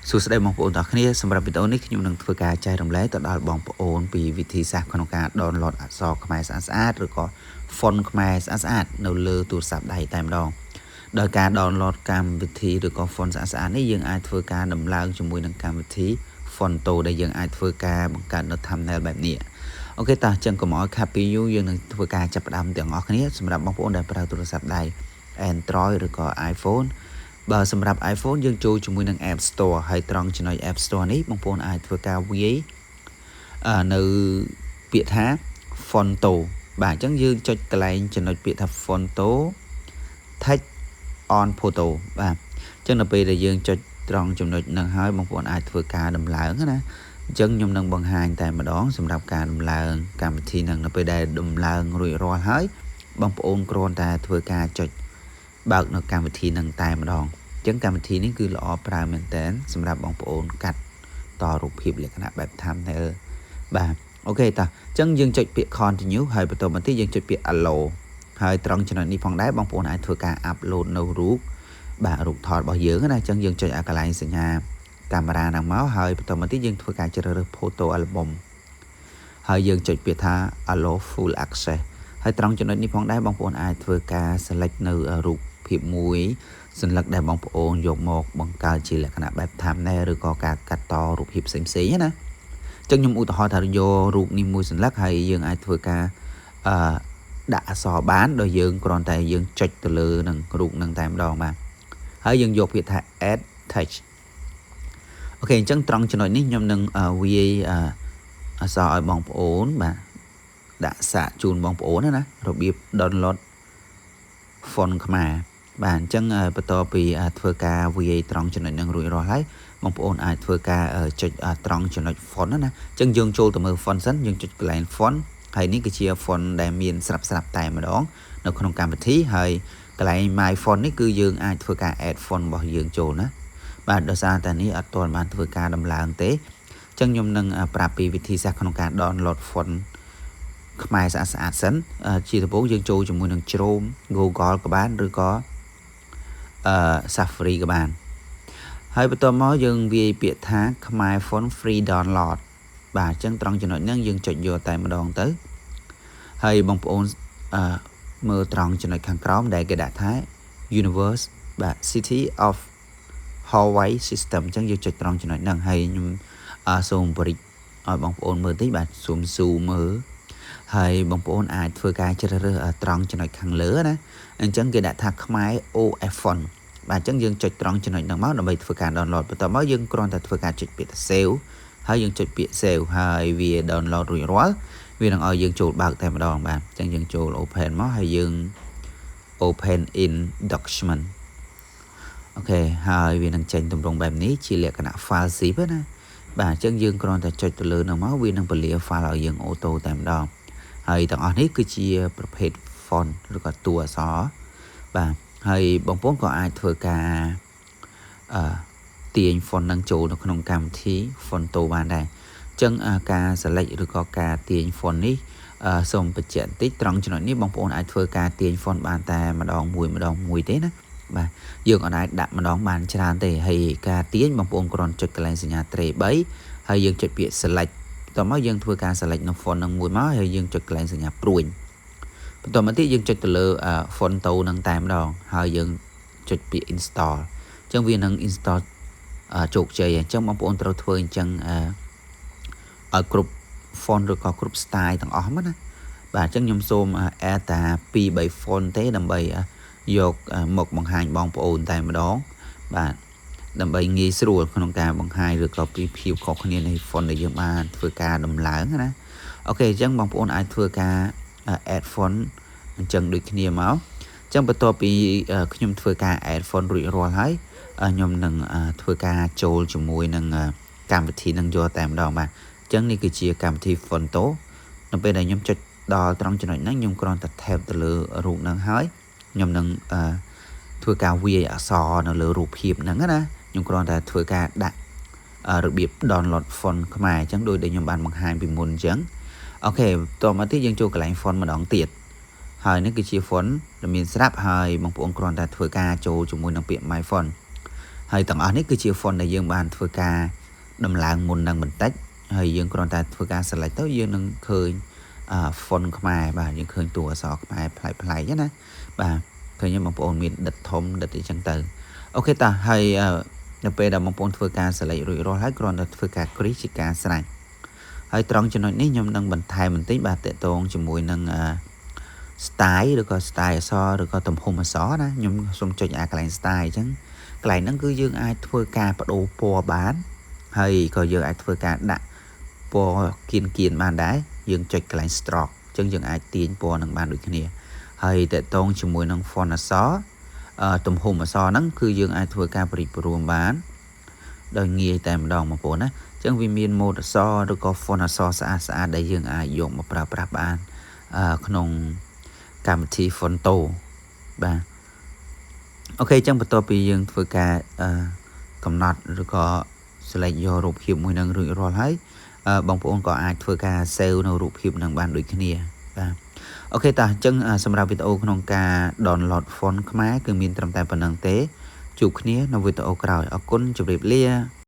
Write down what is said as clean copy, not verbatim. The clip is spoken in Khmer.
សួស្តីបងប្អូនទាំងគ្នាសម្រាប់វីដេអូនេះខ្ញុំនឹងធ្វើការចែករំលែកទៅដល់បងប្អូនពីវិធីសាស្ត្រក្នុងការ download អក្សរខ្មែរស្អាតៗឬក៏ font ខ្មែរស្អាតៗនៅលើទូរស័ព្ទដៃតែម្ដងដោយការ download កម្មវិធីឬក៏ font ស្អាតៗនេះយើងអាចធ្វើការដំឡើងជាមួយនឹងកម្មវិធី Fonto ដែលយើងអាចធ្វើការបង្កើតនៅ thumbnail បែបនេះអូខេតោះចឹងកុំឲ្យ copy យើងនឹងធ្វើការចាប់ផ្ដើមទាំងអស់គ្នាសម្រាប់បងប្អូនដែលប្រើទូរស័ព្ទដៃ Android ឬក៏ iPhone បើសម្រាប់ iPhone យើងចូលជាមួយនឹង App Store ហើយត្រង់ចំណុច App Store នេះបងប្អូនអាចធ្វើការវាយនៅពាក្យថា Fonto បាទអញ្ចឹងយើងចុចកន្លែងចំណុចពាក្យថា Fonto Text on Photo បាទអញ្ចឹងនៅពេលដែលយើងចុចត្រង់ចំណុចហ្នឹងហើយបងប្អូនអាចធ្វើការដំឡើងណាអញ្ចឹងខ្ញុំនឹងបង្ហាញតែម្ដងសម្រាប់ការដំឡើងកម្មវិធីហ្នឹងនៅពេលដែលដំឡើងរួចរាល់ហើយបងប្អូនគ្រាន់តែធ្វើការចុចបើកនៅកម្មវិធីហ្នឹងតែម្ដងអញ្ចឹងកម្មវិធីនេះគឺល្អប្រើមែនតើសម្រាប់បងប្អូនកាត់តរូបភាពលក្ខណៈបែប thumbnail បាទអូខេតោះអញ្ចឹងយើងចុចពាក្យ continue ហើយបន្តមកទៀតយើងចុចពាក្យ allow ហើយត្រង់ចំណុចនេះផងដែរបងប្អូនអាចធ្វើការ upload នៅរូបបាទរូបថតរបស់យើងណាអញ្ចឹងយើងចុចឲ្យកន្លែងសញ្ញាកាមេរ៉ាហ្នឹងមកហើយបន្តមកទៀតយើងធ្វើការជ្រើសរើស photo album ហើយយើងចុចពាក្យថា allow full access ហើយត្រង់ចំណុចនេះផងដែរបងប្អូនអាចធ្វើការ select នៅរូបភាពមួយសញ្ញាដែលបងប្អូនយកមកបង្កើតជាលក្ខណៈបែប thumbnail ឬក៏ការកាត់តរូបភាពផ្សេងៗណាអញ្ចឹងខ្ញុំឧទាហរណ៍ថាយករូបនេះមួយសញ្ញាហើយយើងអាចធ្វើការដាក់អក្សរបានដោយយើងគ្រាន់តែយើងចុចទៅលើនឹងរូបនឹងតែម្ដងបាទហើយយើងយកពាក្យថា add text អូខេអញ្ចឹងត្រង់ចំណុចនេះខ្ញុំនឹងវាយអក្សរឲ្យបងប្អូនបាទដាក់សាកជូនបងប្អូនណារបៀប download font ខ្មែរបាទអញ្ចឹងបន្ទាប់ពីធ្វើការវាយត្រង់ចំណុចនឹងរួចរាល់ហើយបងប្អូនអាចធ្វើការចុចត្រង់ចំណុច font ណាអញ្ចឹងយើងចូលទៅមើល font សិនយើងចុចកន្លែង font ហើយនេះគឺជា font ដែលមានស្រាប់តែម្ដងនៅក្នុងកម្មវិធីហើយកន្លែង my font នេះគឺយើងអាចធ្វើការ add font របស់យើងចូលណាបាទដោយសារតែនេះអត់ទាន់បានធ្វើការដំឡើងទេអញ្ចឹងខ្ញុំនឹងប្រាប់ពីវិធីសាស្ត្រក្នុងការ download font ខ្មែរស្អាតសិនជាដំបូងយើងចូលជាមួយនឹង Chrome Google ក៏បានឬក៏Safari ក៏បានហើយបន្ទាប់មកយើងវាយពាក្យថាខ្មែរ font free download បាទអញ្ចឹងត្រង់ចំណុចហ្នឹងយើងចុចយកតែម្ដងទៅហើយបងប្អូនមើលត្រង់ចំណុចខាងក្រោមដែលគេដាក់ថា Universe បាទ City of Hawaii System អញ្ចឹងយើងចុចត្រង់ចំណុចហ្នឹងហើយខ្ញុំសូមបរិយាឲ្យបងប្អូនមើលតិចបាទស៊ូមមើលហើយបងប្អូនអាចធ្វើការជ្រើសរើសត្រង់ចំណុចខាងលើណាអញ្ចឹងគេដាក់ថាខ្មែរ OF font បាទអញ្ចឹងយើងចុចត្រង់ចំណុចហ្នឹងមកដើម្បីធ្វើការ download បន្ទាប់មកយើងគ្រាន់តែធ្វើការចុចពាក្យថា save ហើយយើងចុចពាក្យ save ហើយវា download រួចរាល់វានឹងឲ្យយើងចូលបើកតែម្ដងបាទអញ្ចឹងយើងចូល open មកហើយយើង open in document អូខេហើយវានឹងចេញទម្រង់បែបនេះជាលក្ខណៈ file zip ណាបាទអញ្ចឹងយើងគ្រាន់តែចុចទៅលើនោះមកវានឹងពលា file ឲ្យយើងអូតូតែម្ដងហើយទាំងអស់នេះគឺជាប្រភេទ font ឬក៏តួអក្សរបាទហើយបងប្អូនក៏អាចធ្វើការទាញ font នឹងចូលនៅក្នុងកម្មវិធី Fonto បានដែរអញ្ចឹងការ select ឬក៏ការទាញ font នេះសូមបញ្ជាក់បន្តិចត្រង់ចំណុចនេះបងប្អូនអាចធ្វើការទាញ font បានតែម្ដងមួយទេណាបាទយើងអាចដាក់ម្ដងបានច្រើនទេហើយការទាញបងប្អូនគ្រាន់ចុចកន្លែងសញ្ញាត្រេ3ហើយយើងចុចពាក្យ select បន្ទាប់មកយើងធ្វើការ select នៅ font នឹងមួយមកហើយយើងចុចកន្លែងសញ្ញាព្រួយបន្ទាប់មកទៀតយើងចុចទៅលើ Fonto នឹងតែម្ដងហើយយើងចុចពាក្យ install អញ្ចឹងវានឹង install ជោគជ័យអញ្ចឹងបងប្អូនត្រូវធ្វើអញ្ចឹងឲ្យគ្រប់ font ឬក៏គ្រប់ style ទាំងអស់មកណាបាទអញ្ចឹងខ្ញុំសូម add តា 2-3 font ទេដើម្បីយកមកបង្ហាញបងប្អូនតែម្ដងបាទដើម្បីងាយស្រួលក្នុងការបង្ហាញឬក៏ពីភាពខុសគ្នានៃ font ដែលយើងបានធ្វើការដំឡើងណាអូខេអញ្ចឹងបងប្អូនអាចធ្វើការ add font អញ្ចឹងដូចគ្នាមកអញ្ចឹងបន្ទាប់ពីខ្ញុំធ្វើការ add font រួចរាល់ហើយខ្ញុំនឹងធ្វើការចូលជាមួយនឹងកម្មវិធីនឹងយកតែម្ដងបាទអញ្ចឹងនេះគឺជាកម្មវិធី Fonto នៅពេលដែលខ្ញុំចុចដល់ត្រង់ចំណុចហ្នឹងខ្ញុំគ្រាន់តែ tap ទៅលើរូបហ្នឹងហើយខ្ញុំនឹងធ្វើការវាយអក្សរនៅលើរូបភាពហ្នឹងណាខ្ញុំគ្រាន់តែធ្វើការដាក់របៀប download font ខ្មែរអញ្ចឹងដូចដែលខ្ញុំបានបង្ហាញពីមុនអញ្ចឹងអូខេតោះមកទៀតយើងចូលកន្លែង font ម្ដងទៀតហើយនេះគឺជា font ដែលមានស្រាប់ហើយបងប្អូនគ្រាន់តែធ្វើការចូលជាមួយនឹងពាក្យ my font ហើយទាំងអស់នេះគឺជា font ដែលយើងបានធ្វើការដំឡើងមុននឹងបន្តិចហើយយើងគ្រាន់តែធ្វើការ select ទៅយើងនឹងឃើញfont ខ្មែរបាទយើងឃើញតួអក្សរខ្មែរប្លែកៗចឹងណាបាទឃើញបងប្អូនមានដិតធំដិតអីចឹងទៅអូខេតោះហើយនៅពេលដែលបងប្អូនធ្វើការ select រួចរាល់ហើយគ្រាន់តែធ្វើការ create ជាការស្រេចហើយត្រង់ចំណុចនេះខ្ញុំនឹងបន្ថែមបន្តិចបាទតកតងជាមួយនឹងstyle ឬក៏ style អក្សរឬក៏ទំហំអក្សរណាខ្ញុំសូមចុចកន្លែង style អញ្ចឹងកន្លែងហ្នឹងគឺយើងអាចធ្វើការបដូរពណ៌បានហើយក៏យើងអាចធ្វើការដាក់ពណ៌គៀនបានដែរយើងចុចកន្លែង stroke អញ្ចឹងយើងអាចទាញពណ៌នឹងបានដូចគ្នាហើយតកតងជាមួយនឹង font អក្សរទំហំអក្សរហ្នឹងគឺយើងអាចធ្វើការប្រិចព្រមបានដោយងាយតែម្ដងបងប្អូនណាអញ្ចឹងវាមានម៉ូដអក្សរឬក៏ font អក្សរស្អាតដែលយើងអាចយកមកប្រើប្រាស់បានក្នុងកម្មវិធី Fonto បាទអូខេអញ្ចឹងបន្ទាប់ពីយើងធ្វើការកំណត់ឬក៏ select យករូបភាពមួយនឹងរួចរាល់ហើយបងប្អូនក៏អាចធ្វើការ save នៅរូបភាពនឹងបានដូចគ្នាបាទអូខេតោះអញ្ចឹងសម្រាប់វីដេអូក្នុងការ download font ខ្មែរគឺមានត្រឹមតែប៉ុណ្្នឹងទេជួបគ្នានៅវីដេអូក្រោយអរគុណជម្រាបលា